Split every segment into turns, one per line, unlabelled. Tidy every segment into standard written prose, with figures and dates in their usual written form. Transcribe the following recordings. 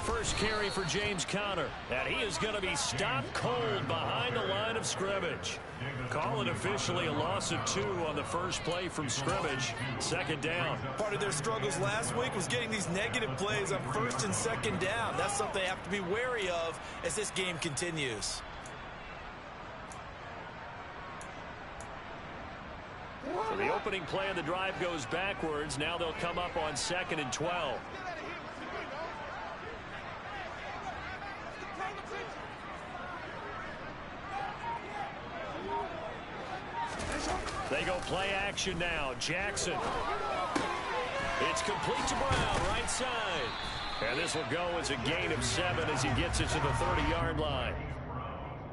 First carry for James Conner, and he is going to be stopped cold behind the line of scrimmage. Call it officially a loss of 2 on the first play from scrimmage. Second down.
Part of their struggles last week was getting these negative plays on first and second down. That's something they have to be wary of as this game continues.
So the opening play of the drive goes backwards. Now they'll come up on 2nd and 12. They go play action now. Jackson. It's complete to Brown, right side. And this will go as a gain of 7 as he gets it to the 30-yard line.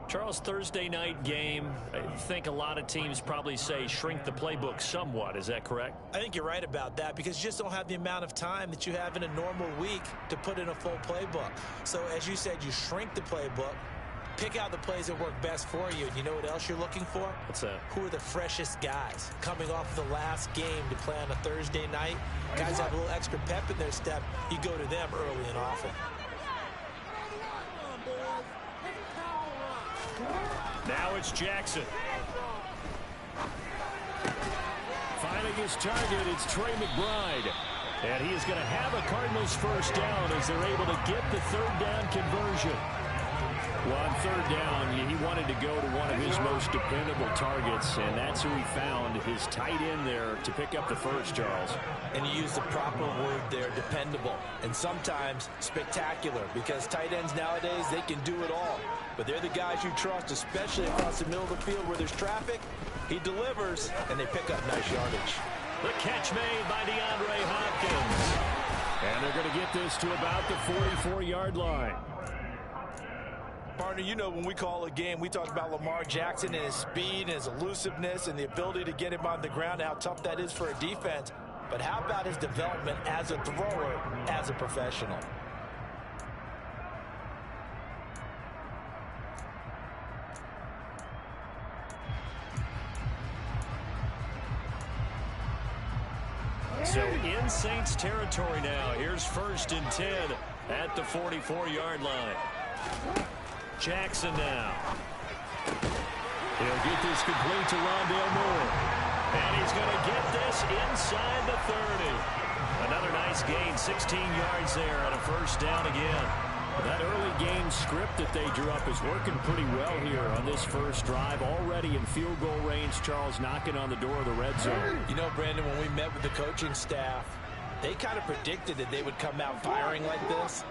Charles, Thursday night game, I think a lot of teams probably say shrink the playbook somewhat. Is that correct?
I think you're right about that because you just don't have the amount of time that you have in a normal week to put in a full playbook. So as you said, you shrink the playbook, pick out the plays that work best for you. And you know what else you're looking for?
What's that?
Who are the freshest guys coming off of the last game to play on a Thursday night? Guys have a little extra pep in their step. You go to them early and often.
Now it's Jackson. Finding his target, it's Trey McBride. And he is going to have a Cardinals first down as they're able to get the third down conversion. Well, on third down, he wanted to go to one of his most dependable targets, and that's who he found, his tight end there, to pick up the first, Charles.
And you use the proper word there, dependable, and sometimes spectacular, because tight ends nowadays, they can do it all. But they're the guys you trust, especially across the middle of the field where there's traffic. He delivers, and they pick up nice yardage.
The catch made by DeAndre Hopkins. And they're going to get this to about the 44-yard line.
Partner, you know when we call a game, we talk about Lamar Jackson and his speed and his elusiveness and the ability to get him on the ground, how tough that is for a defense. But how about his development as a thrower, as a professional?
So in Saints territory now. Here's 1st and 10 at the 44-yard line. Jackson now. He'll get this complete to Rondale Moore. And he's going to get this inside the 30. Another nice gain, 16 yards there and a first down again. That early game script that they drew up is working pretty well here on this first drive. Already in field goal range, Charles knocking on the door of the red zone.
You know, Brandon, when we met with the coaching staff, they kind of predicted that they would come out firing like this.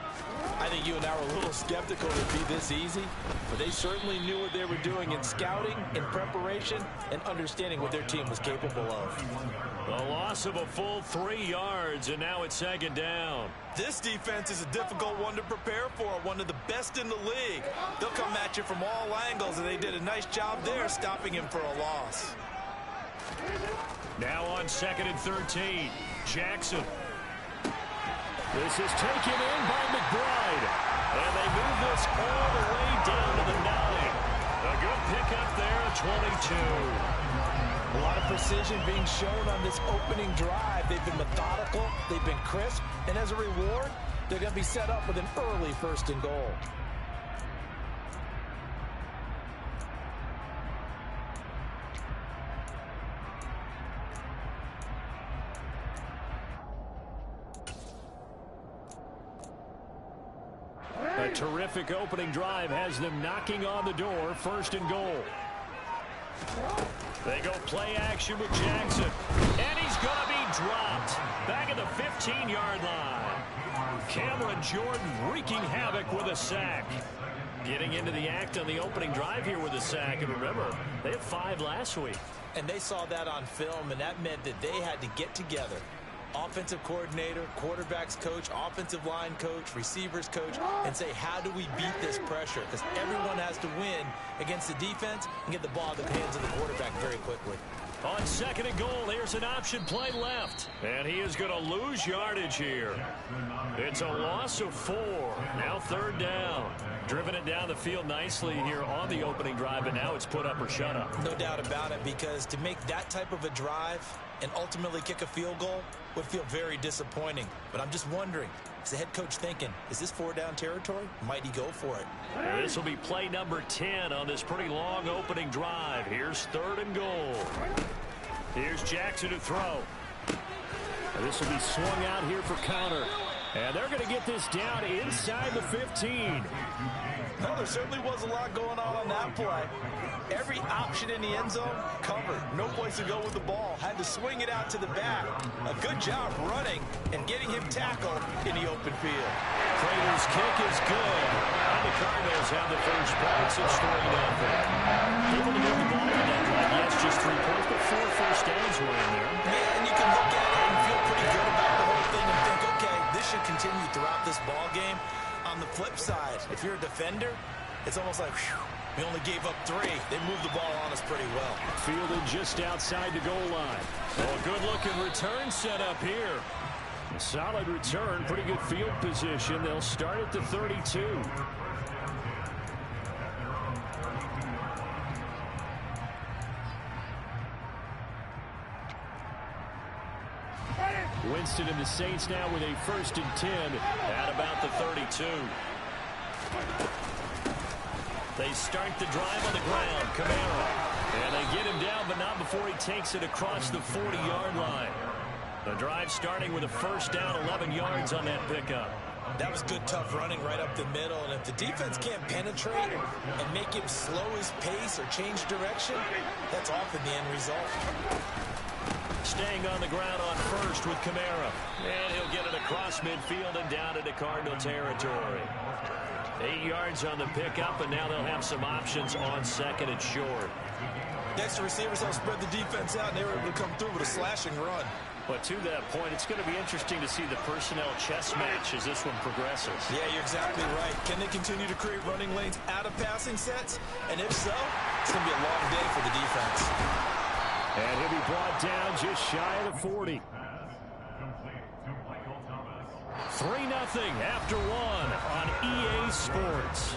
I think you and I were a little skeptical it would be this easy, but they certainly knew what they were doing in scouting, in preparation, and understanding what their team was capable of.
A loss of a full 3 yards, and now it's 2nd down.
This defense is a difficult one to prepare for, one of the best in the league. They'll come at you from all angles, and they did a nice job there stopping him for a loss.
Now on 2nd and 13, Jackson. This is taken in by McBride. And they move this all the way down to the 9. A good pickup there at 22.
A lot of precision being shown on this opening drive. They've been methodical, they've been crisp, and as a reward, they're going to be set up with an early 1st and goal.
A terrific opening drive has them knocking on the door, 1st and goal. They go play action with Jackson. And he's going to be dropped back at the 15-yard line. Cameron Jordan wreaking havoc with a sack. Getting into the act on the opening drive here with a sack. And remember, they had 5 last week.
And they saw that on film, and that meant that they had to get together, offensive coordinator, quarterbacks coach, offensive line coach, receivers coach, and say, how do we beat this pressure? Because everyone has to win against the defense and get the ball in the hands of the quarterback very quickly.
On 2nd and goal, here's an option play left. And he is going to lose yardage here. It's a loss of 4. Now 3rd down. Driven it down the field nicely here on the opening drive, and now it's put up or shut up.
No doubt about it, because to make that type of a drive and ultimately kick a field goal would feel very disappointing. But I'm just wondering, is the head coach thinking, is this 4-down territory? Might he go for it?
And this will be play number 10 on this pretty long opening drive. Here's 3rd and goal. Here's Jackson to throw. And this will be swung out here for counter. And they're going to get this down inside the 15.
No, there certainly was a lot going on that play. Every option in the end zone covered. No place to go with the ball. Had to swing it out to the back. A good job running and getting him tackled in the open field.
Prater's kick is good. And the Cardinals have the first points. It's 3-0. Able to move the ball in that drive. Yes, just 3 points, but 4 first downs were in there.
Yeah, and you can look at it and feel pretty good about the whole thing and think, okay, this should continue throughout this ball game. On the flip side, if you're a defender, it's almost like, whew, we only gave up 3. They moved the ball on us pretty well.
Fielded just outside the goal line. Oh, a good-looking return set up here. A solid return, pretty good field position. They'll start at the 32. Winston and the Saints now with a 1st and 10 at about the 32. They start the drive on the ground. Kamara. And they get him down, but not before he takes it across the 40-yard line. The drive starting with a 1st down, 11 yards on that pickup.
That was good, tough running right up the middle. And if the defense can't penetrate and make him slow his pace or change direction, that's often the end result.
Staying on the ground on 1st with Kamara. And he'll get it across midfield and down into Cardinal territory. 8 yards on the pickup, and now they'll have some options on 2nd and short.
Next, the receivers help spread the defense out, and they were able to come through with a slashing run.
But to that point, it's going to be interesting to see the personnel chess match as this one progresses.
Yeah, you're exactly right. Can they continue to create running lanes out of passing sets? And if so, it's going to be a long day for the defense.
And he'll be brought down just shy of the 40. 3-0 after 1 on EA Sports.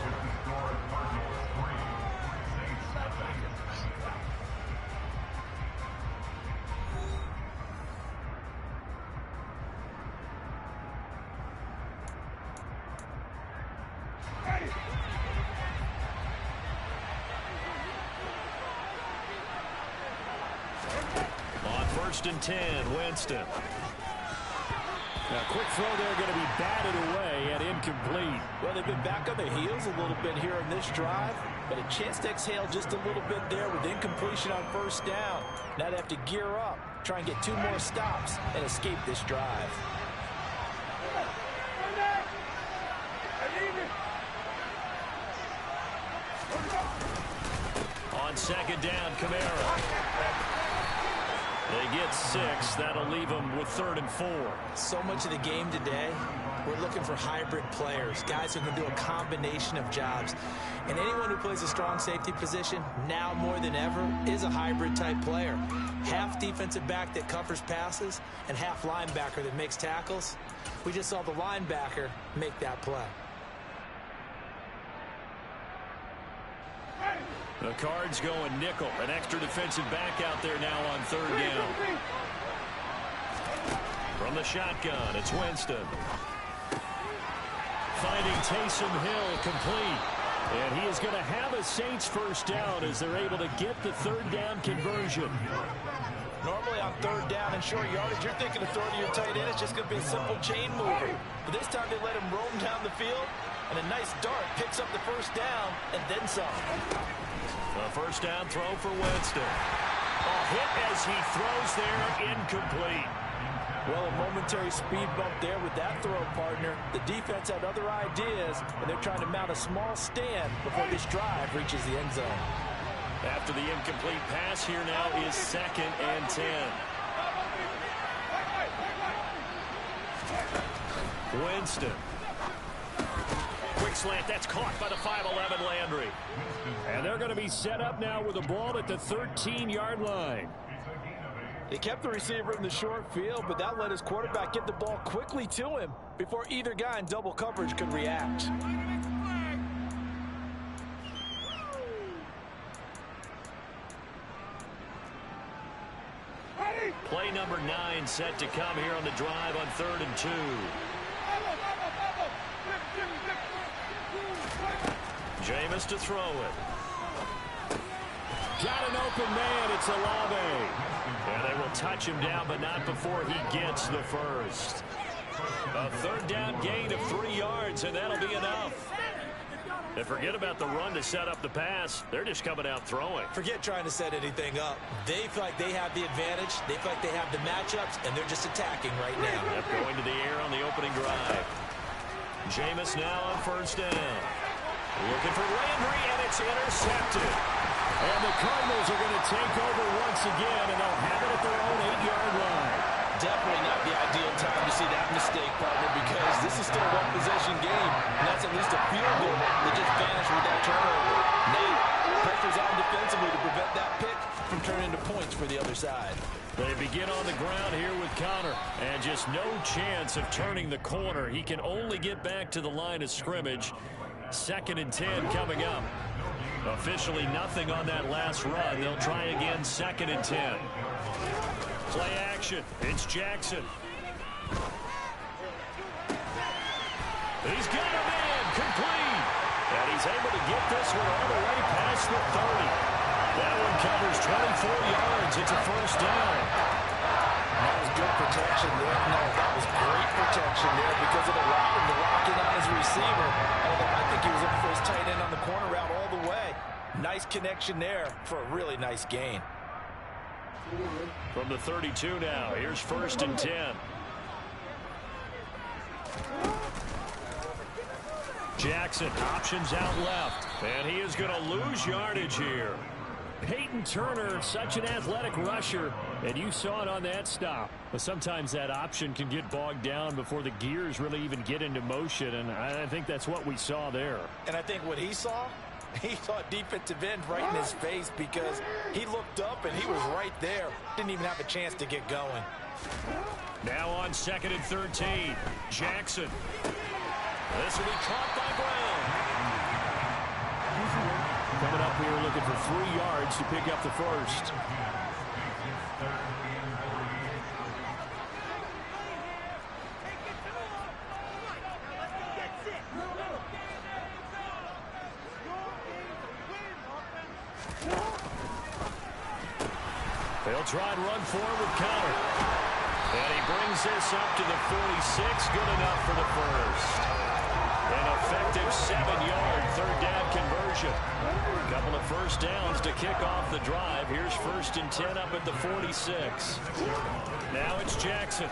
On 1st and 10, Winston. Now, quick throw there going to be batted away and incomplete.
Well, they've been back on their heels a little bit here in this drive, but a chance to exhale just a little bit there with incompletion on 1st down. Now they have to gear up, try and get 2 more stops and escape this drive.
On 2nd down, Kamara. They get 6. That'll leave them with 3rd and 4.
So much of the game today, we're looking for hybrid players, guys who can do a combination of jobs. And anyone who plays a strong safety position, now more than ever, is a hybrid-type player. Half defensive back that covers passes and half linebacker that makes tackles. We just saw the linebacker make that play.
The Cards going nickel. An extra defensive back out there now on 3rd down. From the shotgun, it's Winston. Finding Taysom Hill complete. And he is going to have a Saints 1st down as they're able to get the 3rd down conversion.
Normally on 3rd down and short yardage, you're thinking of throwing to your tight end. It's just going to be a simple chain mover. But this time they let him roam down the field, and a nice dart picks up the 1st down and then some.
The 1st down throw for Winston. A hit as he throws there, incomplete.
Well, a momentary speed bump there with that throw, partner. The defense had other ideas, and they're trying to mount a small stand before this drive reaches the end zone.
After the incomplete pass, here now is 2nd and 10. Winston. Quick slant. That's caught by the 5'11" Landry. And they're going to be set up now with the ball at the 13-yard line.
They kept the receiver in the short field, but that let his quarterback get the ball quickly to him before either guy in double coverage could react.
Play number 9 set to come here on the drive on 3rd and 2. Jameis to throw it. Got an open man. It's Olave. And they will touch him down, but not before he gets the first. A 3rd down gain of 3 yards, and that'll be enough. And forget about the run to set up the pass. They're just coming out throwing.
Forget trying to set anything up. They feel like they have the advantage. They feel like they have the matchups, and they're just attacking right now.
Yep, going to the air on the opening drive. Jameis now on 1st down. Looking for Landry, and it's intercepted. And the Cardinals are going to take over once again, and they'll have it at their own 8-yard line.
Definitely not the ideal time to see that mistake, partner, because this is still a one-possession game, and that's at least a field goal that just vanished with that turnover. Now, pressure's on defensively to prevent that pick from turning into points for the other side.
They begin on the ground here with Connor, and just no chance of turning the corner. He can only get back to the line of scrimmage. 2nd and 10 coming up. Officially nothing on that last run. They'll try again 2nd and 10. Play action. It's Jackson. He's got a man complete. And he's able to get this one all the way past the 30. That one covers 24 yards. It's a 1st down.
That was good protection there. No, that was great protection there because it allowed him to lock in on his receiver. Although I think he was up for his tight end on the corner route all the way. Nice connection there for a really nice gain.
From the 32 now, here's 1st and 10. Jackson options out left, and he is going to lose yardage here. Peyton Turner, such an athletic rusher, and you saw it on that stop. But sometimes that option can get bogged down before the gears really even get into motion, and I think that's what we saw there.
And I think what he saw defensive end right in his face because he looked up and he was right there. Didn't even have a chance to get going.
Now on 2nd and 13, Jackson. This will be caught by Brown. Coming up here looking for 3 yards to pick up the first. They'll try and run forward with Connor. And he brings this up to the 46. Good enough for the first. An effective 7-yard 3rd down conversion. A couple of 1st downs to kick off the drive. Here's 1st and 10 up at the 46. Now it's Jackson.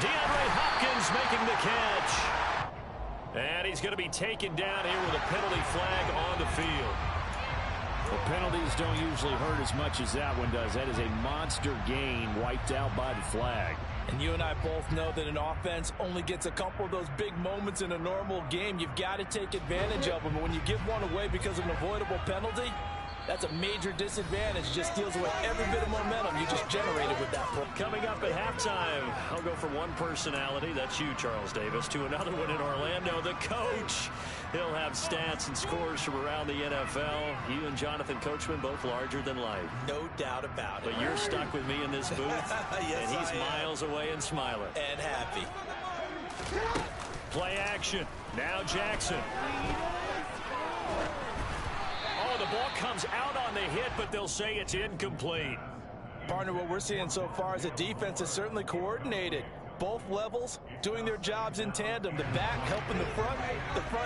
DeAndre Hopkins making the catch. And he's going to be taken down here with a penalty flag on the field. Well, penalties don't usually hurt as much as that one does. That is a monster gain wiped out by the flag.
And you and I both know that an offense only gets a couple of those big moments in a normal game. You've got to take advantage of them. And when you give one away because of an avoidable penalty, that's a major disadvantage. Just steals away every bit of momentum you just generated with that play.
Coming up at halftime, I'll go from one personality, that's you, Charles Davis, to another one in Orlando, the coach. He'll have stats and scores from around the NFL. You and Jonathan Coachman, both larger than life.
No doubt about it.
But you're stuck with me in this booth,
yes,
and he's miles away and smiling.
And happy.
Play action. Now Jackson. Oh, the ball comes out on the hit, but they'll say it's incomplete.
Partner, what we're seeing so far is a defense is certainly coordinated. Both levels doing their jobs in tandem. The back helping the front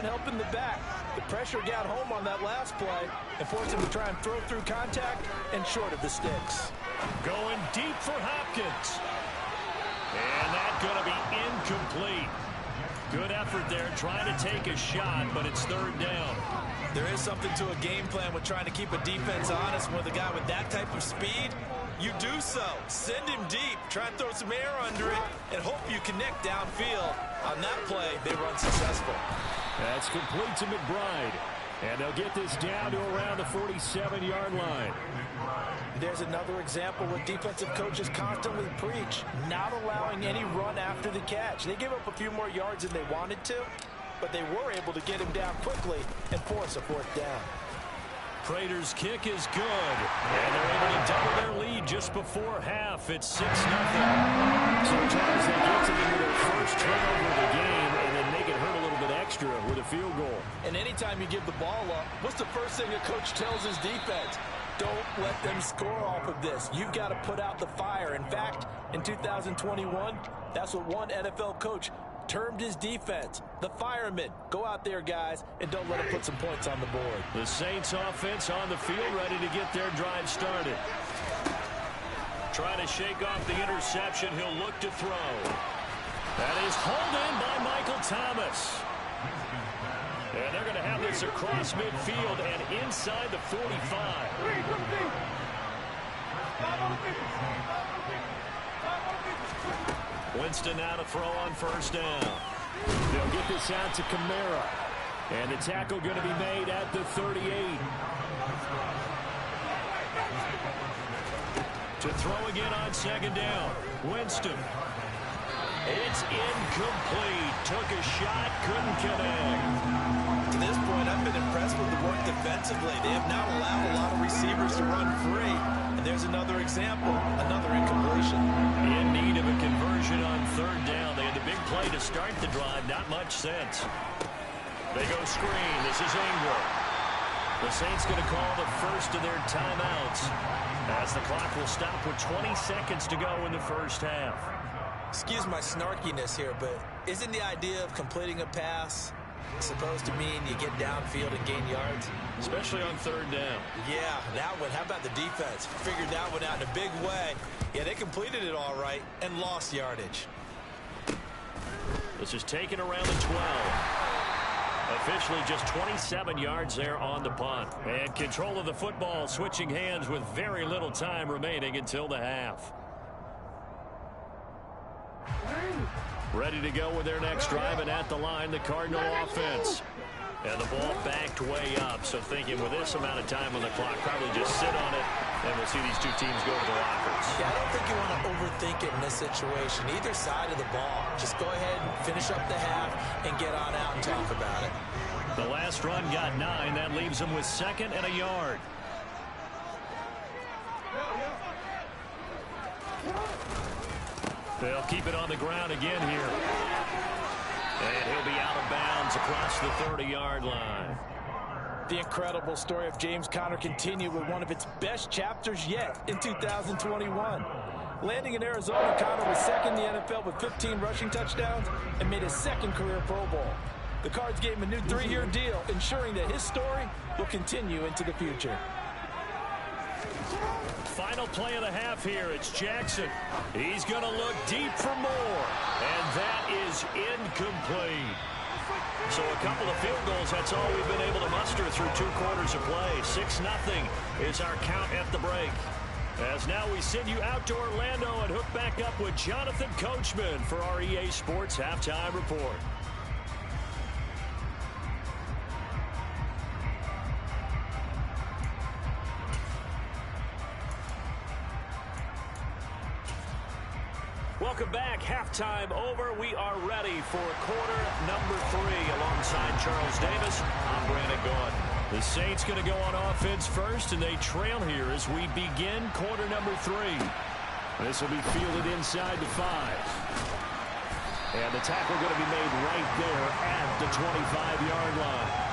helping the back. The pressure got home on that last play and forced him to try and throw through contact and short of the sticks.
Going deep for Hopkins. And that's going to be incomplete. Good effort there, trying to take a shot, but it's 3rd down.
There is something to a game plan with trying to keep a defense honest. With a guy with that type of speed, You do so. Send him deep. Try and throw some air under it and hope you connect downfield. On that play, they were unsuccessful.
That's complete to McBride. And they'll get this down to around the 47-yard line.
There's another example where defensive coaches constantly preach, not allowing any run after the catch. They gave up a few more yards than they wanted to, but they were able to get him down quickly and force a fourth down.
Prater's kick is good, and they're able to double their lead just before half. It's 6-0. Sometimes they get to their first turnover of the game and then make it hurt a little bit extra with a field goal.
And anytime you give the ball up, what's the first thing a coach tells his defense? Don't let them score off of this. You've got to put out the fire. In fact, in 2021, that's what one NFL coach termed his defense, the firemen. Go out there, guys, and don't let them put some points on the board.
The Saints offense on the field, ready to get their drive started. Trying to shake off the interception. He'll look to throw. That is hauled in by Michael Thomas. And they're going to have this across midfield and inside the 45. Winston now to throw on first down. They'll get this out to Kamara. And the tackle going to be made at the 38. To throw again on second down. Winston. It's incomplete. Took a shot, couldn't connect.
To this point, I've been impressed with the work defensively. They have not allowed a lot of receivers to run free. And there's another example, another incompletion.
In need of a conversion on third down. They had the big play to start the drive. Not much sense. They go screen. This is Ingram. The Saints going to call the first of their timeouts as the clock will stop with 20 seconds to go in the first half.
Excuse my snarkiness here, but isn't the idea of completing a pass supposed to mean you get downfield and gain yards?
Especially on third down.
Yeah, that one. How about the defense? Figured that one out in a big way. Yeah, they completed it all right and lost yardage.
This is taken around the 12. Officially just 27 yards there on the punt. And control of the football switching hands with very little time remaining until the half. Ready to go with their next drive, and at the line, the Cardinal offense. And the ball backed way up, so thinking with this amount of time on the clock, probably just sit on it, and we'll see these two teams go to the lockers.
Yeah, I don't think you want to overthink it in this situation. Either side of the ball. Just go ahead and finish up the half and get on out and talk about it.
The last run got 9. That leaves them with second and a yard. They'll keep it on the ground again here. And he'll be out of bounds across the 30-yard line.
The incredible story of James Conner continued with one of its best chapters yet in 2021. Landing in Arizona, Conner was second in the NFL with 15 rushing touchdowns and made his second career Pro Bowl. The Cards gave him a new 3-year deal, ensuring that his story will continue into the future.
Final play of the half here. It's Jackson. He's going to look deep for more. And that is incomplete. So a couple of field goals, that's all we've been able to muster through 2 quarters of play. 6-0 is our count at the break. As now we send you out to Orlando and hook back up with Jonathan Coachman for our EA Sports Halftime Report. Welcome back. Halftime over. We are ready for quarter number 3 alongside Charles Davis. I'm Brandon Gaudin. The Saints going to go on offense first, and they trail here as we begin quarter number 3. This will be fielded inside the 5. And the tackle going to be made right there at the 25-yard line.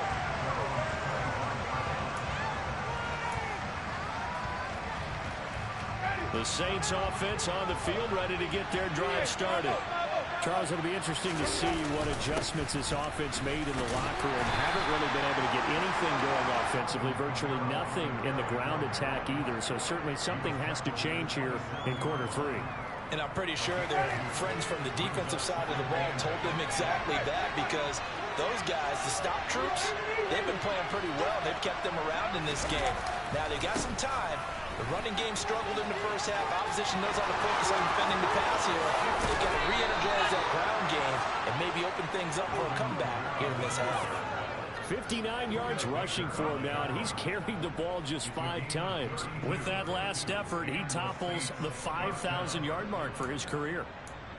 The Saints offense on the field, ready to get their drive started. Charles, it'll be interesting to see what adjustments this offense made in the locker room. Haven't really been able to get anything going offensively, virtually nothing in the ground attack either. So certainly something has to change here in quarter 3.
And I'm pretty sure their friends from the defensive side of the ball told them exactly that, because Those guys, the stop troops, they've been playing pretty well. They've kept them around in this game. Now, they got some time. The running game struggled in the first half. Opposition knows how to focus on defending the pass here. They've got to re-energize that ground game and maybe open things up for a comeback here in this half.
59 yards rushing for him now, and he's carried the ball just 5 times. With that last effort, he topples the 5,000-yard mark for his career.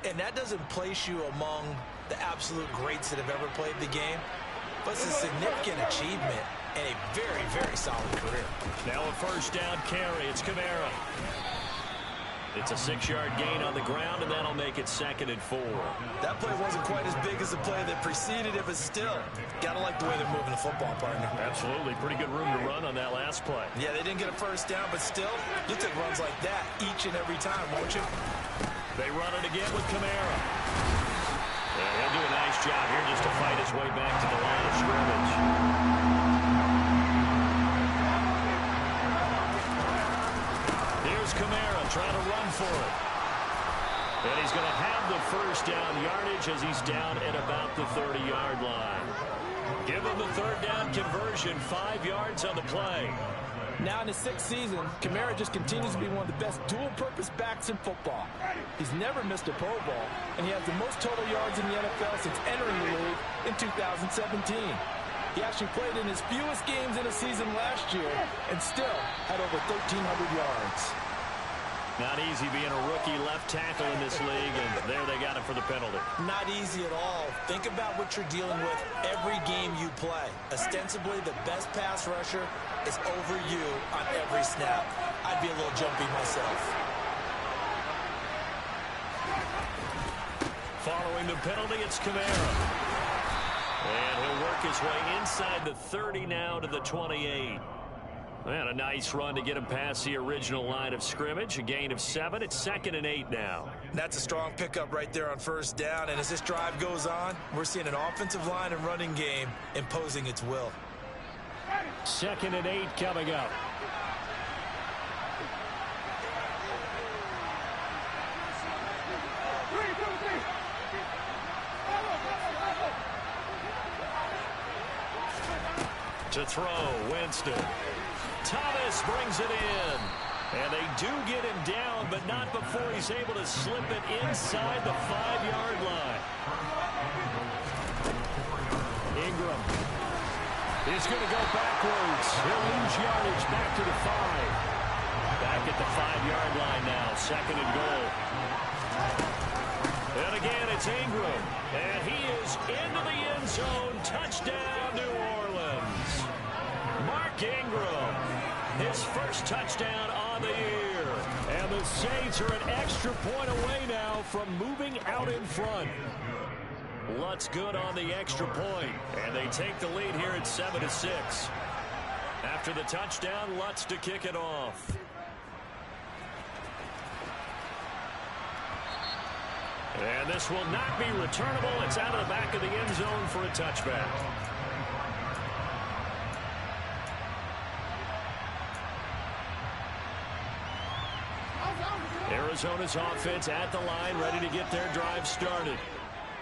And that doesn't place you among the absolute greats that have ever played the game, but it's a significant achievement and a very, very solid career.
Now a first down carry. It's Kamara. It's a 6-yard gain on the ground, and that'll make it 2nd and 4.
That play wasn't quite as big as the play that preceded it, but still, got to like the way they're moving the football, partner.
Absolutely. Pretty good room to run on that last play.
Yeah, they didn't get a first down, but still, you'll take runs like that each and every time, won't you?
They run it again with Kamara. Yeah, he'll do a nice job here just to fight his way back to the line of scrimmage. Here's Kamara trying to run for it. And he's going to have the first down yardage as he's down at about the 30-yard line. Give him the third down conversion, 5 yards on the play.
Now in his 6th season, Kamara just continues to be one of the best dual-purpose backs in football. He's never missed a Pro Bowl, and he has the most total yards in the NFL since entering the league in 2017. He actually played in his fewest games in a season last year and still had over 1,300 yards.
Not easy being a rookie left tackle in this league, and there they got him for the penalty.
Not easy at all. Think about what you're dealing with every game you play. Ostensibly, the best pass rusher is over you on every snap. I'd be a little jumpy myself.
Following the penalty, it's Kamara. And he'll work his way inside the 30 now to the 28. And a nice run to get him past the original line of scrimmage. A gain of 7. It's 2nd and 8 now.
That's a strong pickup right there on first down. And as this drive goes on, we're seeing an offensive line and running game imposing its will.
2nd and 8 coming up. To throw, Winston. Thomas brings it in. And they do get him down, but not before he's able to slip it inside the 5-yard line. Ingram. He's going to go backwards. He'll lose yardage back to the 5. Back at the 5-yard line now. 2nd and goal. And again, it's Ingram. And he is into the end zone. Touchdown, New Orleans. Mark Ingram, his first touchdown on the year. And the Saints are an extra point away now from moving out in front. Lutz good on the extra point, and they take the lead here at 7-6. After the touchdown, Lutz to kick it off. And this will not be returnable. It's out of the back of the end zone for a touchback. Arizona's offense at the line, ready to get their drive started.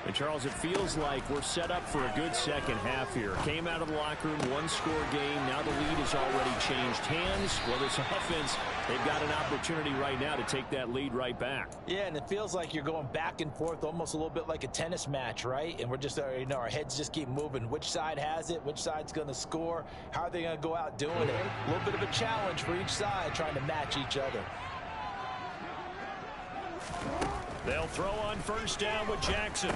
And, Charles, it feels like we're set up for a good second half here. Came out of the locker room, one-score game. Now the lead has already changed hands. Well, this offense, they've got an opportunity right now to take that lead right back.
Yeah, and it feels like you're going back and forth almost a little bit like a tennis match, right? And we're just, our heads just keep moving. Which side has it? Which side's going to score? How are they going to go out doing it? A little bit of a challenge for each side trying to match each other.
They'll throw on first down with Jackson.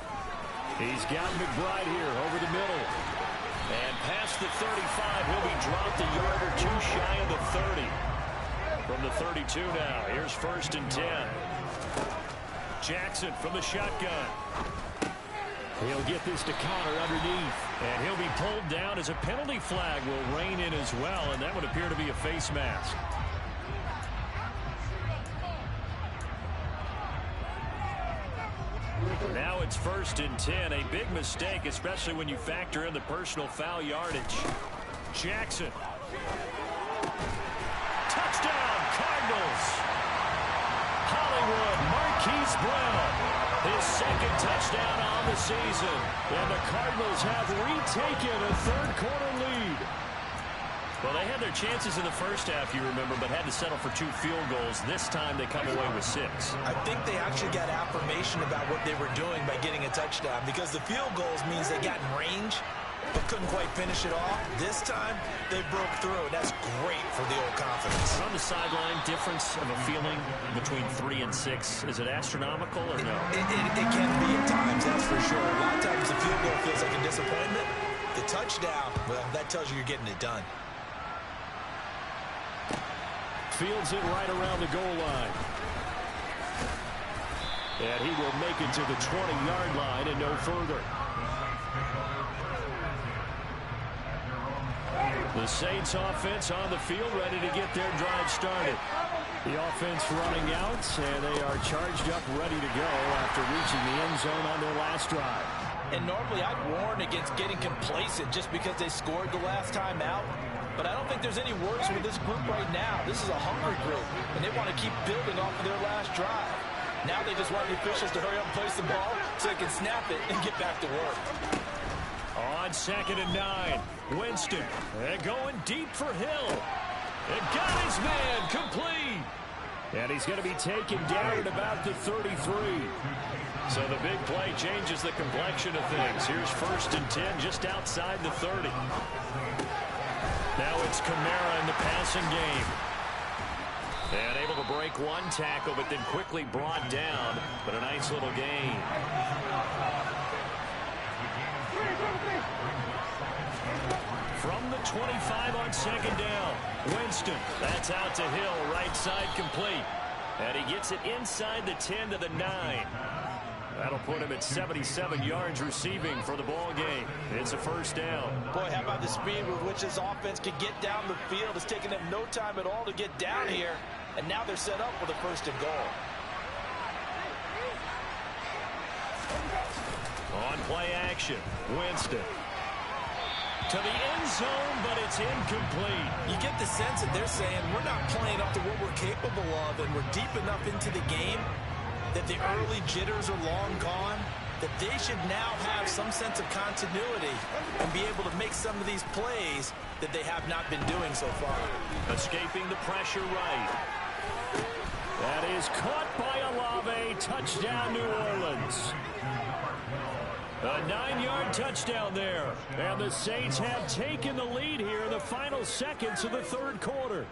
He's got McBride here over the middle. And past the 35, he'll be dropped a yard or two shy of the 30. From the 32 now, here's 1st and 10. Jackson from the shotgun. He'll get this to Connor underneath. And he'll be pulled down as a penalty flag will rein in as well. And that would appear to be a face mask. Now it's 1st and 10. A big mistake, especially when you factor in the personal foul yardage. Jackson. Touchdown, Cardinals. Hollywood, Marquise Brown. His second touchdown on the season. And the Cardinals have retaken a third-quarter lead. Well, they had their chances in the first half, you remember, but had to settle for 2 field goals. This time they come away with 6.
I think they actually got affirmation about what they were doing by getting a touchdown, because the field goals means they got in range but couldn't quite finish it off. This time, they broke through, and that's great for the old confidence.
On the sideline, difference of a feeling between 3 and 6. Is it astronomical or no?
It can be at times, that's for sure. A lot of times the field goal feels like a disappointment. The touchdown, well, that tells you you're getting it done.
Fields it right around the goal line. And he will make it to the 20-yard line and no further. The Saints offense on the field, ready to get their drive started. The offense running out, and they are charged up, ready to go after reaching the end zone on their last drive.
And normally I'd warn against getting complacent just because they scored the last time out. But I don't think there's any worries with this group right now. This is a hungry group, and they want to keep building off of their last drive. Now they just want the officials to hurry up and place the ball so they can snap it and get back to work.
On 2nd and 9, Winston going deep for Hill. And got his man complete. And he's going to be taken down at about the 33. So the big play changes the complexion of things. Here's 1st and 10 just outside the 30. Now it's Kamara in the passing game. And able to break one tackle, but then quickly brought down. But a nice little gain. From the 25 on 2nd down. Winston, that's out to Hill, right side complete. And he gets it inside the 10 to the 9. That'll put him at 77 yards receiving for the ball game. It's a 1st down.
Boy, how about the speed with which this offense can get down the field? It's taken them no time at all to get down here. And now they're set up with a 1st and goal.
On play action, Winston. To the end zone, but it's incomplete.
You get the sense that they're saying we're not playing up to what we're capable of, and we're deep enough into the game that the early jitters are long gone, that they should now have some sense of continuity and be able to make some of these plays that they have not been doing so far.
Escaping the pressure right. That is caught by Olave. Touchdown, New Orleans. A 9-yard touchdown there. And the Saints have taken the lead here in the final seconds of the 3rd quarter.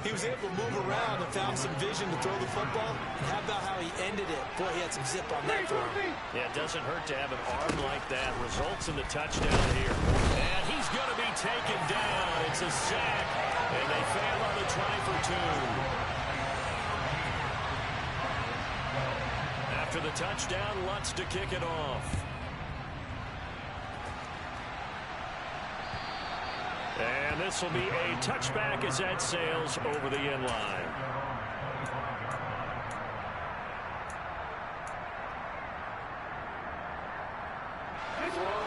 He was able to move around and found some vision to throw the football. How about how he ended it? Boy, he had some zip on that throw.
Yeah, it doesn't hurt to have an arm like that. Results in the touchdown here. And he's going to be taken down. It's a sack. And they fail on the try for 2. After the touchdown, Lutz to kick it off. And this will be a touchback as that sails over the end line.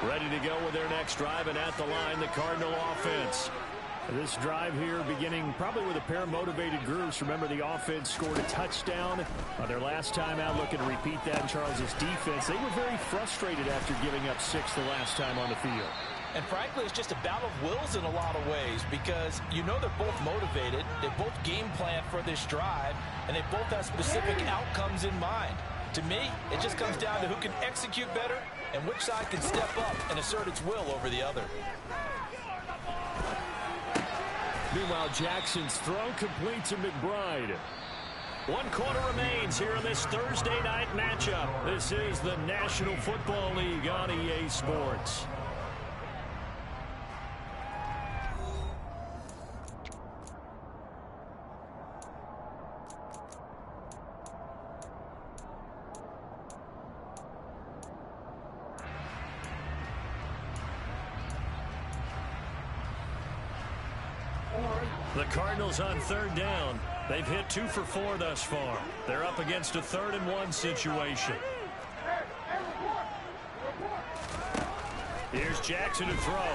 Ready to go with their next drive, and at the line, the Cardinal offense. This drive here beginning probably with a pair of motivated groups. Remember, the offense scored a touchdown their last time out, looking to repeat that in Charles's defense. They were very frustrated after giving up 6 the last time on the field.
And frankly, it's just a battle of wills in a lot of ways, because you know they're both motivated, they both game plan for this drive, and they both have specific outcomes in mind. To me, it just comes down to who can execute better and which side can step up and assert its will over the other.
Meanwhile, Jackson's throw complete to McBride. 1 quarter remains here in this Thursday night matchup. This is the National Football League on EA Sports. The Cardinals on 3rd down. They've hit 2 for 4 thus far. They're up against a 3rd and 1 situation. Here's Jackson to throw.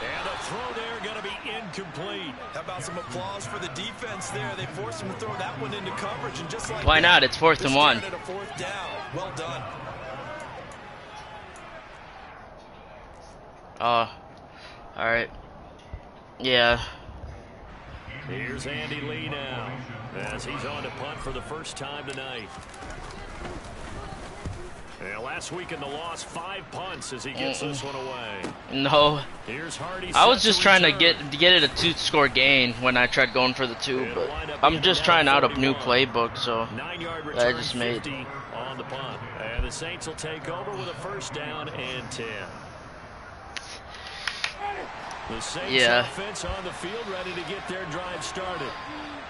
And the throw there going to be incomplete.
How about some applause for the defense there? They forced him to throw that one into coverage, and just like
why not?
that,
It's 4th and 1.
at a 4th down. Well done.
Oh, all right. Yeah.
Here's Andy Lee now, as he's on to punt for the first time tonight. And last week in the loss, 5 punts as he gets this one away.
No.
Here's Hardy.
I was just trying to get it a 2-score gain when I tried going for the 2, but I'm just trying out a new playbook, so
9-yard
that I
return,
just made.
50 on the punt. And the Saints will take over with a first down and 10. The Saints offense on the field, ready to get their drive started.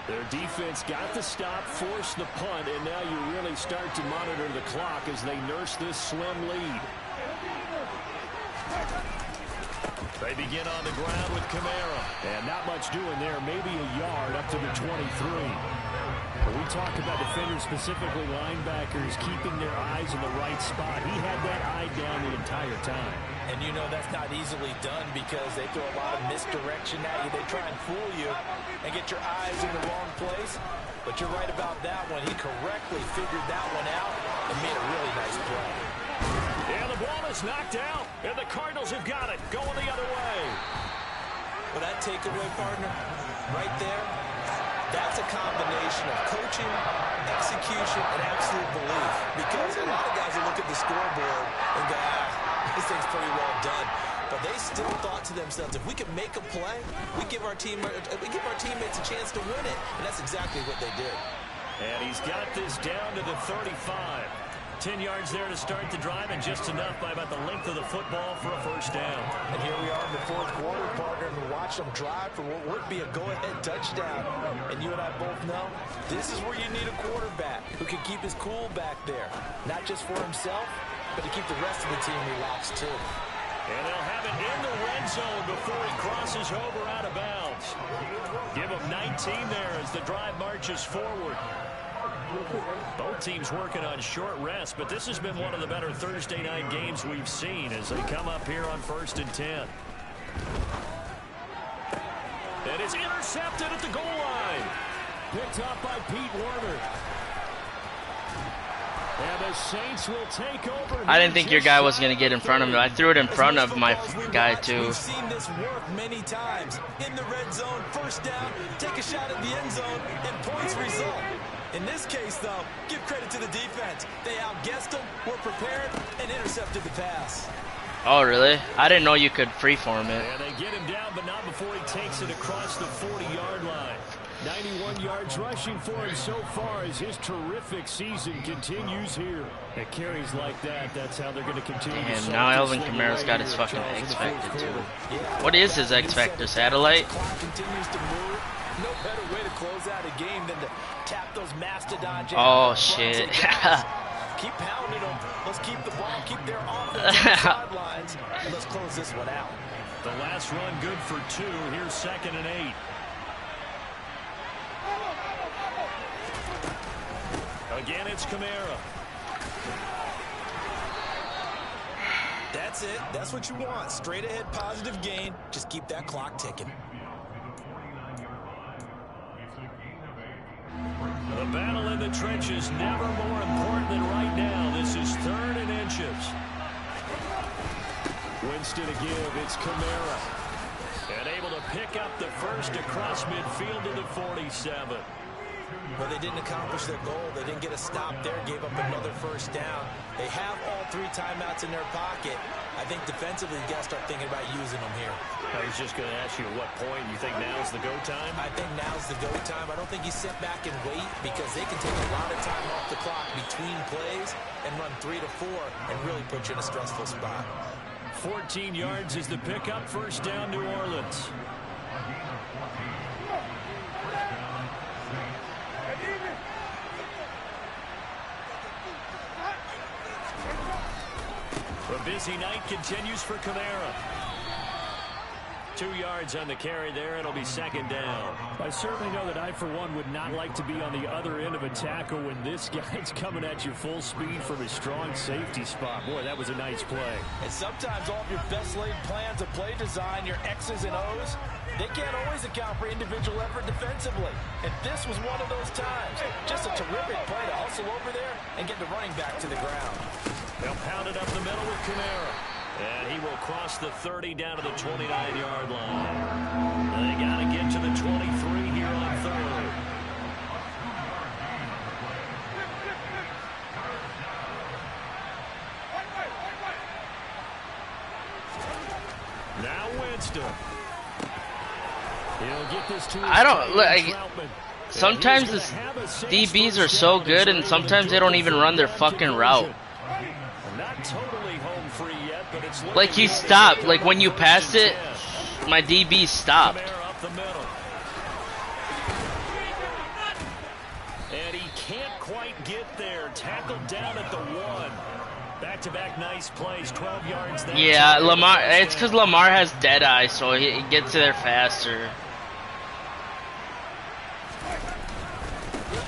Their defense got the stop, forced the punt, and now you really start to monitor the clock as they nurse this slim lead. They begin on the ground with Kamara. And not much doing there, maybe a yard up to the 23. When we talk about defenders, specifically linebackers, keeping their eyes in the right spot, he had that eye down the entire time.
And you know that's not easily done because they throw a lot of misdirection at you. They try and fool you and get your eyes in the wrong place. But you're right about that one. He correctly figured that one out and made a really nice play.
And the ball is knocked out, and the Cardinals have got it, going the other way.
Well, that takeaway, partner, right there, that's a combination of coaching, execution, and absolute belief. Because a lot of guys will look at the scoreboard and go, this thing's pretty well done. But they still thought to themselves, if we can make a play, we give our teammates a chance to win it. And that's exactly what they did.
And he's got this down to the 35. 10 yards there to start the drive, and just enough by about the length of the football for a first down.
And here we are in the 4th quarter, partner, and we watch them drive for what would be a go-ahead touchdown. And you and I both know this is where you need a quarterback who can keep his cool back there, not just for himself, but to keep the rest of the team relaxed too.
And they'll have it in the red zone before he crosses over out of bounds. Give him 19 there as the drive marches forward. Both teams working on short rest, but this has been one of the better Thursday night games we've seen as they come up here on 1st and 10. And it's intercepted at the goal line. Picked up by Pete Werner. And the Saints will take over.
I didn't think your guy was going to get in front of him. I threw it in front of my guy, too.
We've seen this work many times. In the red zone, first down, take a shot at the end zone, and points result. In this case, though, give credit to the defense. They outguessed them, were prepared, and intercepted the pass.
Oh, really? I didn't know you could freeform it.
And they get him down, but not before he takes it across the 40-yard line. 91 yards rushing for him so far as his terrific season continues here. At carries like that, that's how they're going to continue.
And now Alvin Kamara's got his fucking X Factor, too. What is his X Factor? Satellite?
The clock continues to move. No better way to close out a game than to tap those mastodon jams.
Oh, shit.
Keep pounding them. Let's keep the ball. Keep their offense on the sidelines. And let's close this one out.
The last run good for 2. Here's 2nd and 8. Again, it's Kamara.
That's it. That's what you want. Straight ahead positive gain. Just keep that clock ticking.
The battle in the trenches, never more important than right now. This is 3rd and inches. Winston to give. It's Kamara. And able to pick up the first across midfield to the 47.
Well, they didn't accomplish their goal. They didn't get a stop there, gave up another first down. They have all 3 timeouts in their pocket. I think defensively, you got to start thinking about using them here.
I was just going to ask you at what point you think now's the go time?
I think now's the go time. I don't think you sit back and wait because they can take a lot of time off the clock between plays and run 3 to 4 and really put you in a stressful spot.
14 yards is the pickup. First down, New Orleans. A busy night continues for Kamara. 2 yards on the carry there. It'll be second down.
I certainly know that I, for one, would not like to be on the other end of a tackle when this guy's coming at you full speed from his strong safety spot. Boy, that was a nice play.
And sometimes all of your best laid plans of play design, your X's and O's, they can't always account for individual effort defensively. And this was one of those times. Just a terrific play to hustle over there and get the running back to the ground.
They'll pound it up the middle with Kamara. And he will cross the 30 down to the 29-yard line. And they got to get to the 23 here on third. Now Winston. He'll get this to
I don't like. Sometimes the DBs are so good, and sometimes they don't even run their fucking route.
Not totally home free yet, but it's
like he stopped. Like when you passed it, my DB stopped.
Up the middle. And he can't quite get there. Tackled down at the 1. Back-to-back nice plays, 12 yards there.
Yeah, Lamar. It's because Lamar has dead eye, so he gets there faster.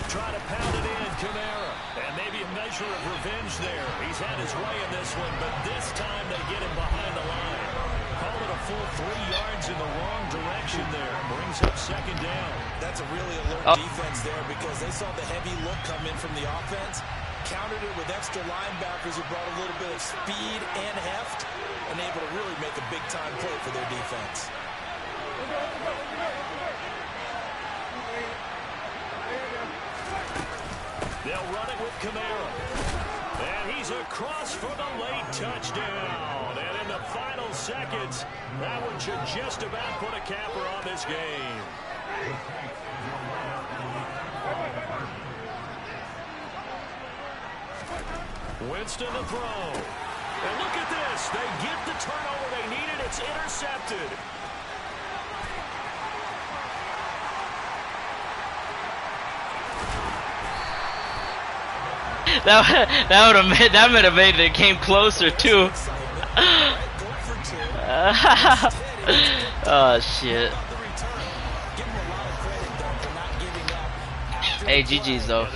Try to pound it in, Kamara. And maybe a measure of revenge there. He's had his way in this one, but this time they get him behind the line. Call it a full 3 yards in the wrong direction there. Brings up second down.
That's a really alert defense there because they saw the heavy look come in from the offense, countered it with extra linebackers who brought a little bit of speed and heft, and able to really make a big-time play for their defense.
They'll run it with Kamara. And he's across for the late touchdown. And in the final seconds, that one should just about put a capper on this game. Winston to throw. And look at this. They get the turnover they needed. It's intercepted.
That would have made the game closer too. Oh shit. Hey, GG's though.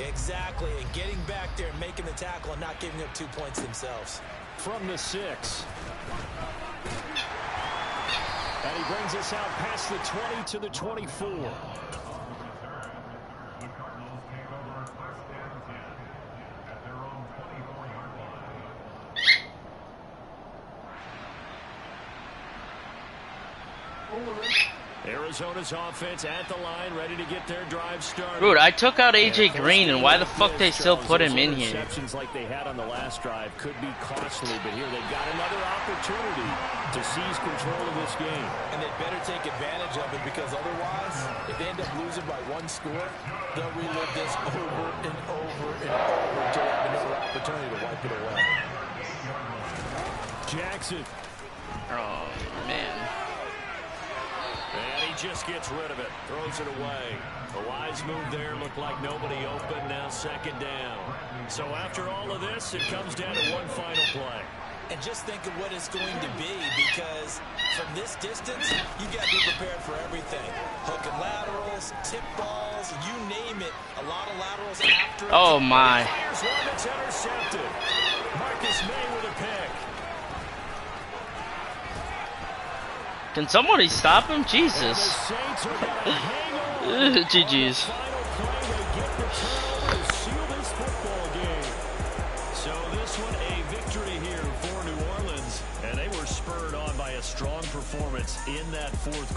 Exactly, and getting back there and making the tackle and not giving up 2 points themselves.
From the 6. And he brings us out past the 20 to the 24.
Arizona's offense at the line, ready to get their drive started.
Dude, I took out AJ Green, and why the fuck they still put him in here?
Interceptions like they had on the last drive could be costly, but here they've got another opportunity to seize control of this game.
And they better take advantage of it because otherwise, if they end up losing by 1 score, they'll relive this over and over and over until they have another opportunity to wipe it away.
Jackson.
Oh, man.
And he just gets rid of it, throws it away. A wise move there, looked like nobody open, now second down. So after all of this, it comes down to one final play.
And just think of what it's going to be because from this distance, you got to be prepared for everything. Hook and laterals, tip balls, you name it. A lot of laterals after.
Oh, my.
Fires one that's intercepted. Marcus May with a pick.
Can somebody stop him? Jesus. GG's.
So this one a victory here for New Orleans, and they were spurred on by a strong performance in that fourth quarter.